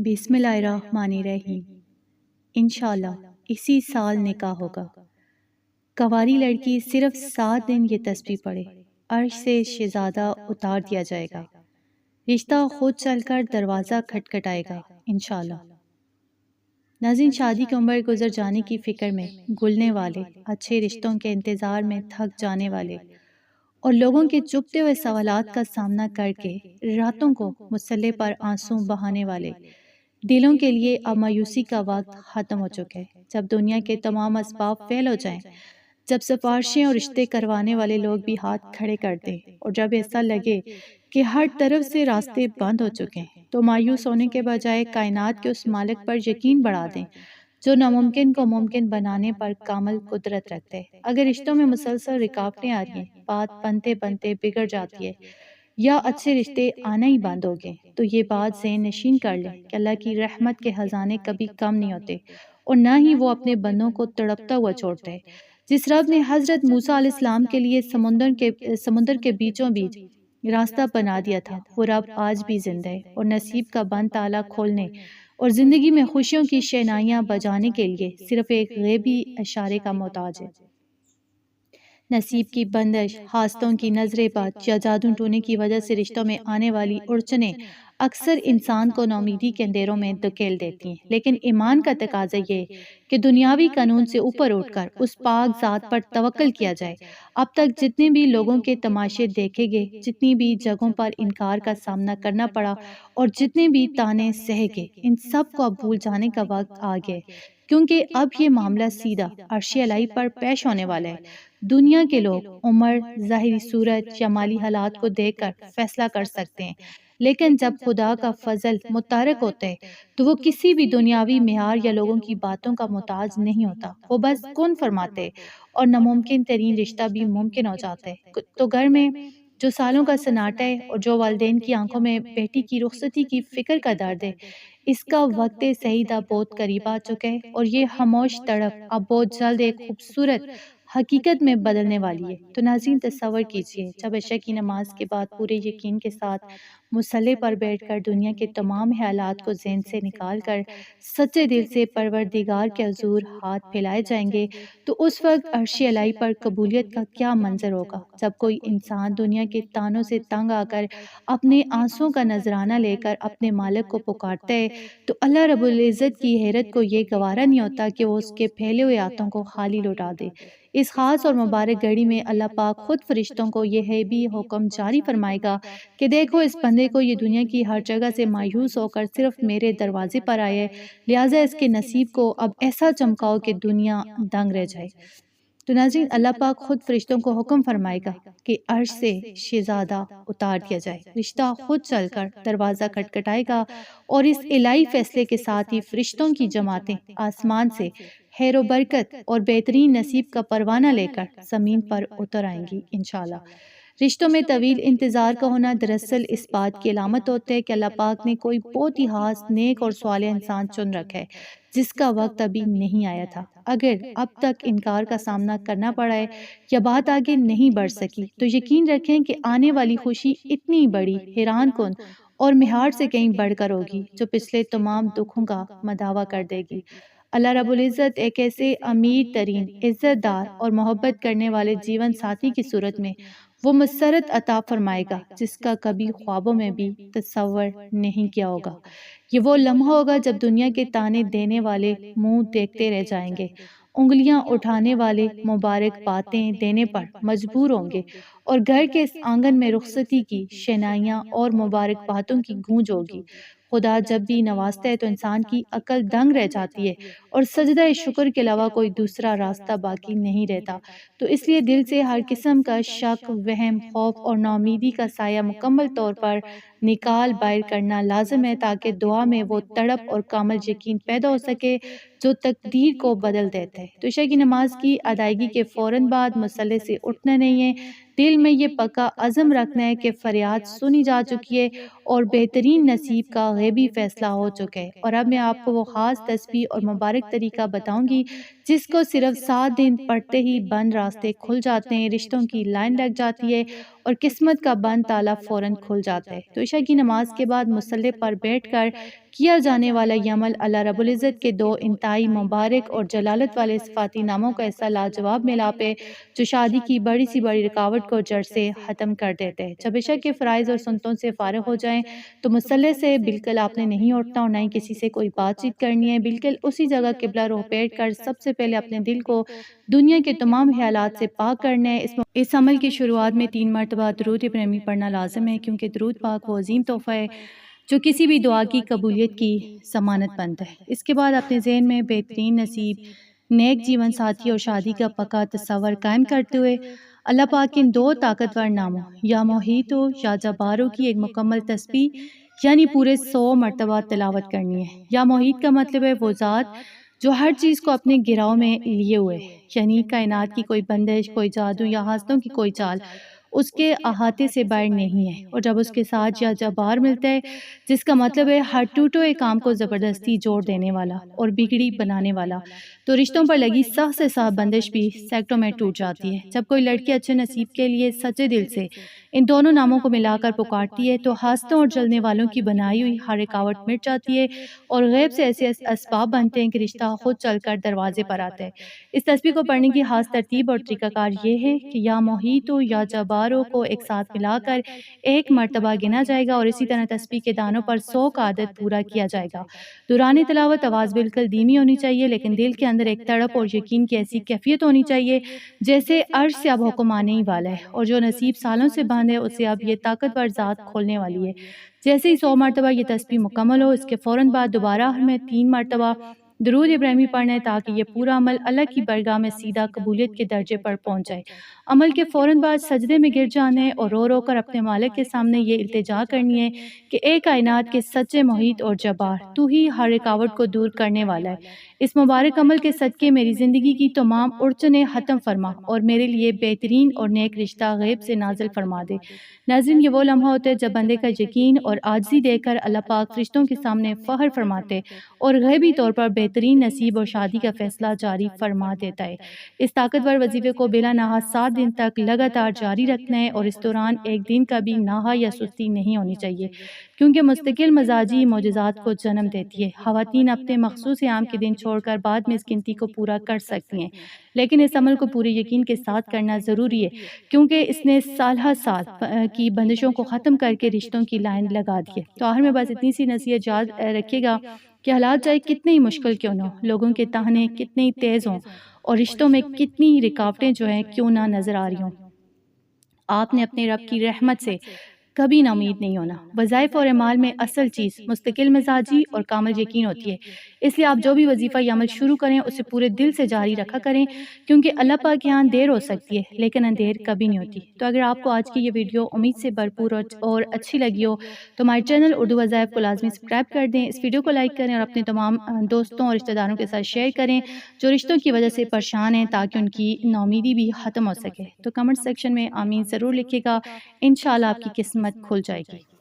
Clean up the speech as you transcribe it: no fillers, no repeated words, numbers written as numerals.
بسم اللہ الرحمن الرحیم۔ انشاءاللہ اسی سال نکاح ہوگا۔ کنواری لڑکی صرف 7 دن یہ تسبیح پڑھے، عرش سے شہزادہ اتار دیا جائے گا، رشتہ خود چل کر دروازہ کھٹکھٹائے گا انشاءاللہ۔ ناظرین، شادی کی عمر گزر جانے کی فکر میں گلنے والے، اچھے رشتوں کے انتظار میں تھک جانے والے اور لوگوں کے چبھتے ہوئے سوالات کا سامنا کر کے راتوں کو مصلے پر آنسو بہانے والے دلوں کے لیے اب مایوسی کا وقت ختم ہو چکا ہے۔ جب دنیا کے تمام اسباب فیل ہو جائیں، جب سفارشیں اور رشتے کروانے والے لوگ بھی ہاتھ کھڑے کر دیں اور جب ایسا لگے کہ ہر طرف سے راستے بند ہو چکے ہیں، تو مایوس ہونے کے بجائے کائنات کے اس مالک پر یقین بڑھا دیں جو ناممکن کو ممکن بنانے پر کامل قدرت رکھتے ہیں۔ اگر رشتوں میں مسلسل رکاوٹیں آ رہی ہیں، بات بنتے بنتے بگڑ جاتی ہے یا اچھے رشتے آنا ہی بند ہو گئے، تو یہ بات ذہن نشین کر لیں کہ اللہ کی رحمت کے خزانے کبھی کم نہیں ہوتے اور نہ ہی وہ اپنے بندوں کو تڑپتا ہوا چھوڑتے ہیں۔ جس رب نے حضرت موسیٰ علیہ السلام کے لیے سمندر کے بیچوں بیچ راستہ بنا دیا تھا، وہ رب آج بھی زندہ ہے اور نصیب کا بند تالا کھولنے اور زندگی میں خوشیوں کی شہنائیاں بجانے کے لیے صرف ایک غیبی اشارے کا محتاج ہے۔ نصیب کی بندش، حاسدوں کی نظر بد یا جادو ٹونے کی وجہ سے رشتوں میں آنے والی اڑچنیں اکثر انسان کو نومیدی کے اندھیروں میں دھکیل دیتی ہیں، لیکن ایمان کا تقاضا یہ کہ دنیاوی قانون سے اوپر اٹھ کر اس پاک ذات پر توکل کیا جائے۔ اب تک جتنے بھی لوگوں کے تماشے دیکھے گئے، جتنی بھی جگہوں پر انکار کا سامنا کرنا پڑا اور جتنے بھی تانے سہے گئے، ان سب کو اب بھول جانے کا وقت آ گیا ہے، کیونکہ اب یہ معاملہ سیدھا عرش الہی پر پیش ہونے والا ہے۔ دنیا کے لوگ عمر، ظاہری صورت یا مالی حالات کو دیکھ کر فیصلہ کر سکتے ہیں، لیکن جب خدا کا فضل متحرک ہوتا ہے تو وہ کسی بھی دنیاوی معیار یا لوگوں کی باتوں کا محتاج نہیں ہوتا، وہ بس کن فرماتے اور ناممکن ترین رشتہ بھی ممکن ہو جاتا ہے۔ تو گھر میں جو سالوں کا سناٹا ہے اور جو والدین کی آنکھوں میں بیٹی کی رخصتی کی فکر کا درد ہے، اس کا وقت سعیدہ بہت قریب آ چکا ہے اور یہ خاموش تڑپ اب بہت جلد ایک خوبصورت حقیقت میں بدلنے والی ہے۔ تو ناظرین، تصور کیجئے جب عشاء کی نماز کے بعد پورے یقین کے ساتھ مصلے پر بیٹھ کر دنیا کے تمام خیالات کو ذہن سے نکال کر سچے دل سے پروردگار کے حضور ہاتھ پھیلائے جائیں گے، تو اس وقت عرش الہی پر قبولیت کا کیا منظر ہوگا۔ جب کوئی انسان دنیا کے تانوں سے تنگ آ کر اپنے آنسوں کا نذرانہ لے کر اپنے مالک کو پکارتا ہے، تو اللہ رب العزت کی حیرت کو یہ گوارا نہیں ہوتا کہ وہ اس کے پھیلے ہوئے ہاتھوں کو خالی لوٹا دے۔ اس خاص اور مبارک گھڑی میں اللہ پاک خود فرشتوں کو یہ غیبی حکم جاری فرمائے گا کہ دیکھو، اس بندے کو یہ دنیا کی ہر جگہ سے مایوس ہو کر صرف میرے دروازے پر آیا ہے، لہٰذا اس کے نصیب کو اب ایسا چمکاؤ کہ دنیا دنگ رہ جائے۔ تو ناظرین، اللہ پاک خود فرشتوں کو حکم فرمائے گا کہ عرش سے شہزادہ اتار دیا جائے، رشتہ خود چل کر دروازہ کھٹکھٹائے گا اور اس الہی فیصلے کے ساتھ ہی فرشتوں کی جماعتیں آسمان سے خیر و برکت اور بہترین نصیب کا پروانہ لے کر زمین پر اتر آئیں گی انشاءاللہ۔ رشتوں میں طویل انتظار کا ہونا دراصل اس بات کی علامت ہوتا ہے کہ اللہ پاک نے کوئی بہت ہی خاص، نیک اور صالح انسان چن رکھا ہے جس کا وقت ابھی نہیں آیا تھا۔ اگر اب تک انکار کا سامنا کرنا پڑا ہے یا بات آگے نہیں بڑھ سکی، تو یقین رکھیں کہ آنے والی خوشی اتنی بڑی، حیران کن اور مہار سے کہیں بڑھ کر ہوگی جو پچھلے تمام دکھوں کا مداوع کر دے گی۔ اللہ رب العزت ایک ایسے امیر ترین، عزت دار اور محبت کرنے والے جیون ساتھی کی صورت میں وہ مسرت عطا فرمائے گا جس کا کبھی خوابوں میں بھی تصور نہیں کیا ہوگا۔ یہ وہ لمحہ ہوگا جب دنیا کے تانے دینے والے منہ دیکھتے رہ جائیں گے، انگلیاں اٹھانے والے مبارک باتیں دینے پر مجبور ہوں گے اور گھر کے اس آنگن میں رخصتی کی شہنائیاں اور مبارک باتوں کی گونج ہوگی۔ خدا جب بھی نوازتا ہے تو انسان کی عقل دنگ رہ جاتی ہے اور سجدہ شکر کے علاوہ کوئی دوسرا راستہ باقی نہیں رہتا۔ تو اس لیے دل سے ہر قسم کا شک، وہم، خوف اور ناامیدی کا سایہ مکمل طور پر نکال باہر کرنا لازم ہے، تاکہ دعا میں وہ تڑپ اور کامل یقین پیدا ہو سکے جو تقدیر کو بدل دیتا ہے۔ تو عشاء کی نماز کی ادائیگی کے فوراً بعد مصلے سے اٹھنا نہیں ہے، دل میں یہ پکا عزم رکھنا ہے کہ فریاد سنی جا چکی ہے اور بہترین نصیب کا غیبی فیصلہ ہو چکا ہے۔ اور اب میں آپ کو وہ خاص تسبیح اور مبارک طریقہ بتاؤں گی جس کو صرف 7 دن پڑھتے ہی بند راستے کھل جاتے ہیں، رشتوں کی لائن لگ جاتی ہے اور قسمت کا بند تالا فوراً کھل جاتا ہے۔ تو عشاء کی نماز کے بعد مصلے پر بیٹھ کر کیا جانے والا یہ عمل اللہ رب العزت کے دو انتہائی مبارک اور جلالت والے صفاتی ناموں کا ایسا لاجواب ملاپ ہے جو شادی کی بڑی سی بڑی رکاوٹ کو جڑ سے ختم کر دیتے ہیں۔ جب عشاء کے فرائض اور سنتوں سے فارغ ہو جائیں تو مصلی سے بالکل آپ نے نہیں اٹھنا اور نہ ہی کسی سے کوئی بات چیت کرنی ہے، بالکل اسی جگہ قبلہ رخ پیٹ کر سب سے پہلے اپنے دل کو دنیا کے تمام خیالات سے پاک کرنا ہے۔ اس عمل کی شروعات میں 3 مرتبہ درود ابراہیمی پڑھنا لازم ہے، کیونکہ درود پاک وہ عظیم تحفہ ہے جو کسی بھی دعا کی قبولیت کی ضمانت بنتا ہے۔ اس کے بعد اپنے ذہن میں بہترین نصیب، نیک جیون ساتھی اور شادی کا پکا تصور قائم کرتے ہوئے اللہ پاک کے ان 2 طاقتور ناموں یا محیط و یا جبارو کی ایک مکمل تسبیح یعنی پورے 100 مرتبہ تلاوت کرنی ہے۔ یا محیط کا مطلب ہے وہ ذات جو ہر چیز کو اپنے گھیراؤ میں لیے ہوئے، یعنی کائنات کی کوئی بندش، کوئی جادو یا حاسدوں کی کوئی چال اس کے احاطے سے باہر نہیں ہے۔ اور جب اس کے ساتھ یا جبار ملتا ہے جس کا مطلب ہے ہر ٹوٹے ہوئے کام کو زبردستی جوڑ دینے والا اور بگڑی بنانے والا، تو رشتوں پر لگی سخت سے سخت بندش بھی سیکٹوں میں ٹوٹ جاتی ہے۔ جب کوئی لڑکی اچھے نصیب کے لیے سچے دل سے ان دونوں ناموں کو ملا کر پکارتی ہے تو حاسدوں اور جلنے والوں کی بنائی ہوئی ہر رکاوٹ مٹ جاتی ہے اور غیب سے ایسے اسباب بنتے ہیں کہ رشتہ خود چل کر دروازے پر آتا ہے۔ اس تسبیح کو پڑھنے کی خاص ترتیب اور طریقہ کار یہ ہے کہ یا محیط و یا جبارو کو ایک ساتھ ملا کر 1 مرتبہ گنا جائے گا اور اسی طرح تسبیح کے دانوں پر 100 کا عدد پورا کیا جائے گا۔ دوران تلاوت آواز بالکل دھیمی ہونی چاہیے، لیکن دل کے اندر ایک تڑپ اور یقین کی ایسی کیفیت ہونی چاہیے جیسے عرش سے اب حکم آنے ہی والا ہے اور جو نصیب سالوں سے بند ہے اسے اب یہ طاقتور ذات کھولنے والی ہے۔ جیسے ہی 100 مرتبہ یہ تسبیح مکمل ہو، اس کے فوراً بعد دوبارہ ہمیں 3 مرتبہ درود ابراہیمی پڑھنا ہے تاکہ یہ پورا عمل اللہ کی برگاہ میں سیدھا قبولیت کے درجے پر پہنچ جائے۔ عمل کے فوراً بعد سجدے میں گر جانا ہے اور رو رو کر اپنے مالک کے سامنے یہ التجا کرنی ہے کہ اے کائنات کے سچے محیط اور جبار، تو ہی ہر رکاوٹ کو دور کرنے والا ہے۔ اس مبارک عمل کے صدقے میری زندگی کی تمام اڑچنیں ختم فرما اور میرے لیے بہترین اور نیک رشتہ غیب سے نازل فرما دے۔ ناظرین، یہ وہ لمحہ ہوتا ہے جب بندے کا یقین اور عاجزی دیکھ کر اللہ پاک فرشتوں کے سامنے فخر فرماتے اور غیبی طور پر بہترین نصیب اور شادی کا فیصلہ جاری فرما دیتا ہے۔ اس طاقتور وظیفے کو بلا نہا 7 دن تک لگاتار جاری رکھنا ہے اور اس دوران ایک دن کا بھی نہا یا سستی نہیں ہونی چاہیے، کیونکہ مستقل مزاجی معجزات کو جنم دیتی ہے۔ خواتین اپنے مخصوص ایام کے دن چھوڑ کر بعد میں اس گنتی کو پورا کر سکتی ہیں، لیکن اس عمل کو پورے یقین کے ساتھ کرنا ضروری ہے، کیونکہ اس نے سالہ سال کی بندشوں کو ختم کر کے رشتوں کی لائن لگا دی ہے۔ تو آخر میں بس اتنی سی نصیحت یاد رکھیے گا کہ حالات چاہے کتنے ہی مشکل کیوں نہ ہو، لوگوں کے طعنے کتنے ہی تیز ہوں اور رشتوں میں کتنی ہی رکاوٹیں جو ہیں کیوں نہ نظر آ رہی ہوں، آپ نے اپنے رب کی رحمت سے کبھی نا امید نہیں ہونا۔ وظائف اور اعمال میں اصل چیز مستقل مزاجی اور کامل یقین ہوتی ہے، اس لیے آپ جو بھی وظیفہ یا عمل شروع کریں اسے پورے دل سے جاری رکھا کریں، کیونکہ اللہ پاک کے ہاں دیر ہو سکتی ہے لیکن اندھیر کبھی نہیں ہوتی۔ تو اگر آپ کو آج کی یہ ویڈیو امید سے بھرپور اور اچھی لگی ہو تو ہمارے چینل اردو وظائف کو لازمی سبسکرائب کر دیں، اس ویڈیو کو لائک کریں اور اپنے تمام دوستوں اور رشتہ داروں کے ساتھ شیئر کریں جو رشتوں کی وجہ سے پریشان ہیں، تاکہ ان کی ناامیدی بھی ختم ہو سکے۔ تو کمنٹ سیکشن میں آمین ضرور لکھیے گا، انشاءاللہ آپ کی قسمت کھل جائے گی۔